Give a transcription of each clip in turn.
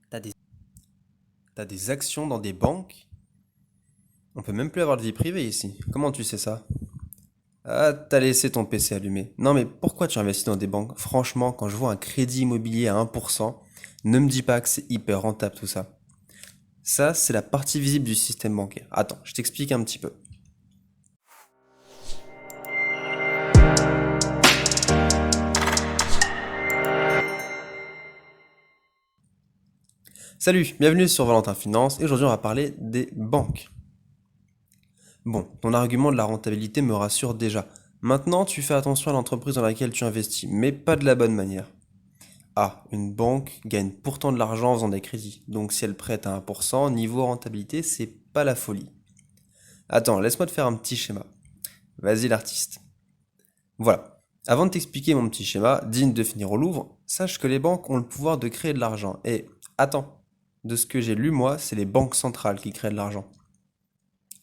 T'as des... T'as des actions dans des banques? On peut même plus avoir de vie privée ici. Comment tu sais ça? Ah, t'as laissé ton PC allumé. Non mais pourquoi tu investis dans des banques? Franchement, quand je vois un crédit immobilier à 1%, ne me dis pas que c'est hyper rentable tout ça. Ça, c'est la partie visible du système bancaire. Attends, je t'explique un petit peu. Salut, bienvenue sur Valentin Finance et aujourd'hui on va parler des banques. Bon, ton argument de la rentabilité me rassure déjà. Maintenant, tu fais attention à l'entreprise dans laquelle tu investis, mais pas de la bonne manière. Ah, une banque gagne pourtant de l'argent en faisant des crédits. Donc si elle prête à 1%, niveau rentabilité, c'est pas la folie. Attends, laisse-moi te faire un petit schéma. Vas-y l'artiste. Voilà. Avant de t'expliquer mon petit schéma, digne de finir au Louvre, sache que les banques ont le pouvoir de créer de l'argent. Et attends, de ce que j'ai lu moi, c'est les banques centrales qui créent de l'argent.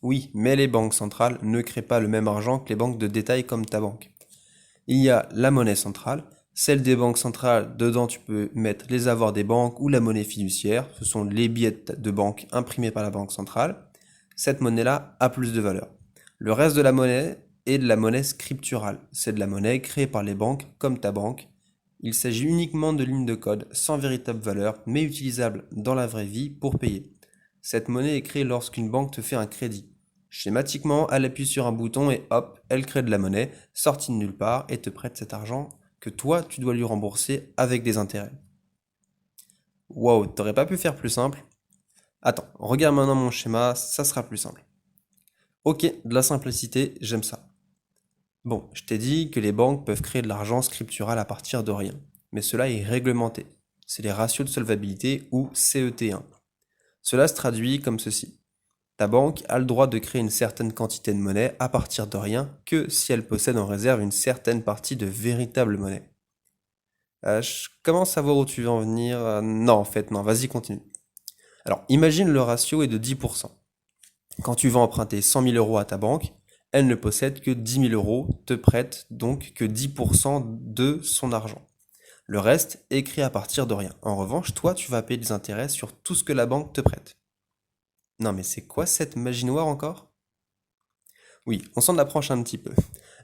Oui, mais les banques centrales ne créent pas le même argent que les banques de détail comme ta banque. Il y a la monnaie centrale, celle des banques centrales, dedans tu peux mettre les avoirs des banques ou la monnaie fiduciaire, ce sont les billets de banque imprimés par la banque centrale. Cette monnaie-là a plus de valeur. Le reste de la monnaie est de la monnaie scripturale, c'est de la monnaie créée par les banques comme ta banque. Il s'agit uniquement de lignes de code sans véritable valeur, mais utilisables dans la vraie vie pour payer. Cette monnaie est créée lorsqu'une banque te fait un crédit. Schématiquement, elle appuie sur un bouton et hop, elle crée de la monnaie, sortie de nulle part, et te prête cet argent que toi, tu dois lui rembourser avec des intérêts. Wow, t'aurais pas pu faire plus simple? Attends, regarde maintenant mon schéma, ça sera plus simple. Ok, de la simplicité, j'aime ça. Bon, je t'ai dit que les banques peuvent créer de l'argent scriptural à partir de rien, mais cela est réglementé. C'est les ratios de solvabilité ou CET1. Cela se traduit comme ceci. Ta banque a le droit de créer une certaine quantité de monnaie à partir de rien que si elle possède en réserve une certaine partie de véritable monnaie. Je commence à voir où tu veux en venir. Non, en fait, non, vas-y, continue. Alors, imagine le ratio est de 10%. Quand tu vas emprunter 100 000 euros à ta banque, elle ne possède que 10 000 euros, te prête donc que 10% de son argent. Le reste est créé à partir de rien. En revanche, toi, tu vas payer des intérêts sur tout ce que la banque te prête. Non, mais c'est quoi cette magie noire encore? Oui, on s'en approche un petit peu.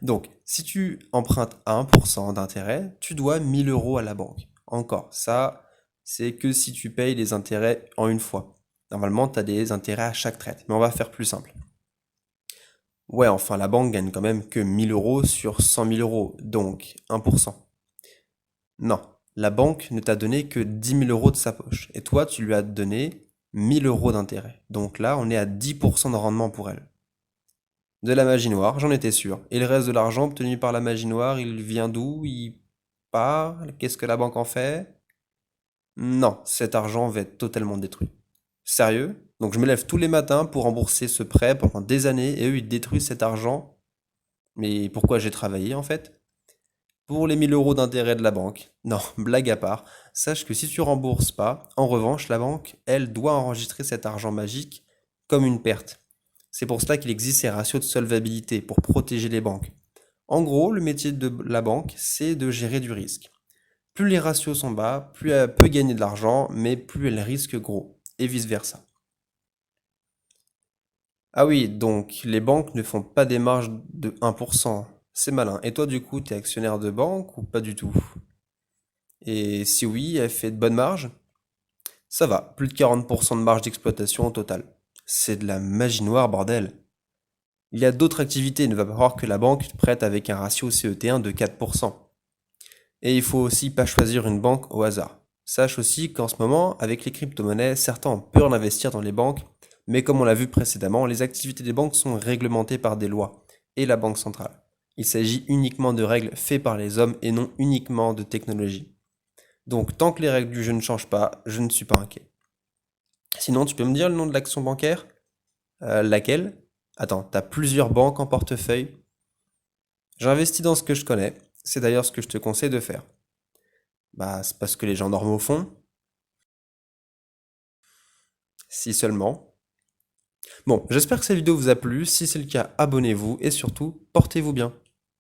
Donc, si tu empruntes à 1% d'intérêt, tu dois 1000 euros à la banque. Encore, ça, c'est que si tu payes les intérêts en une fois. Normalement, tu as des intérêts à chaque traite, mais on va faire plus simple. Ouais, enfin, la banque gagne quand même que 1000 euros sur 100 000 euros, donc 1%. Non, la banque ne t'a donné que 10 000 euros de sa poche, et toi, tu lui as donné 1000 euros d'intérêt. Donc là, on est à 10% de rendement pour elle. De la magie noire, j'en étais sûr. Et le reste de l'argent obtenu par la magie noire, il vient d'où? Il part? Qu'est-ce que la banque en fait? Non, cet argent va être totalement détruit. Sérieux? Donc je me lève tous les matins pour rembourser ce prêt pendant des années et eux ils détruisent cet argent. Mais pourquoi j'ai travaillé en fait? Pour les 1000 euros d'intérêt de la banque. Non, blague à part. Sache que si tu rembourses pas, en revanche, la banque, elle, doit enregistrer cet argent magique comme une perte. C'est pour cela qu'il existe ces ratios de solvabilité pour protéger les banques. En gros, le métier de la banque, c'est de gérer du risque. Plus les ratios sont bas, plus elle peut gagner de l'argent, mais plus elle risque gros, et vice-versa. Ah oui, donc les banques ne font pas des marges de 1%. C'est malin. Et toi, du coup, t'es actionnaire de banque ou pas du tout? Et si oui, elle fait de bonnes marges? Ça va, plus de 40% de marge d'exploitation au total. C'est de la magie noire, bordel. Il y a d'autres activités, ne va pas croire que la banque prête avec un ratio CET1 de 4%. Et il faut aussi pas choisir une banque au hasard. Sache aussi qu'en ce moment, avec les crypto-monnaies, certains ont peur d'investir dans les banques, mais comme on l'a vu précédemment, les activités des banques sont réglementées par des lois et la banque centrale. Il s'agit uniquement de règles faites par les hommes et non uniquement de technologie. Donc tant que les règles du jeu ne changent pas, je ne suis pas inquiet. Sinon, tu peux me dire le nom de l'action bancaire? Laquelle? Attends, t'as plusieurs banques en portefeuille? J'investis dans ce que je connais. C'est d'ailleurs ce que je te conseille de faire. Bah, c'est parce que les gens normaux font. Si seulement. Bon, j'espère que cette vidéo vous a plu. Si c'est le cas, abonnez-vous et surtout, portez-vous bien.